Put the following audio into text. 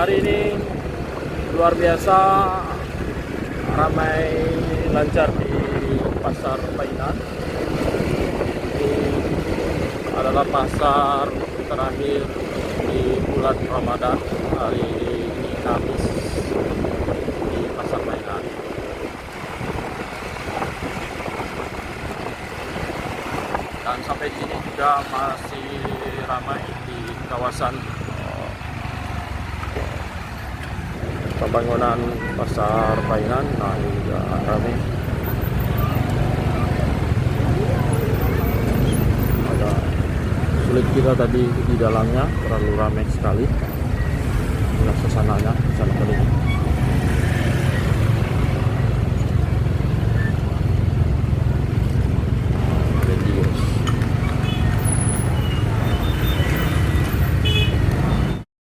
Hari ini luar biasa ramai lancar di pasar Painan. Ini adalah pasar terakhir di bulan Ramadan. Hari ini Kamis di pasar Painan. Dan sampai di sini juga masih ramai di kawasan pembangunan pasar Painan. Nah, ini juga ramai. Agak sulit kita tadi di dalamnya, terlalu ramai sekali. Inilah suasananya, sana tadi.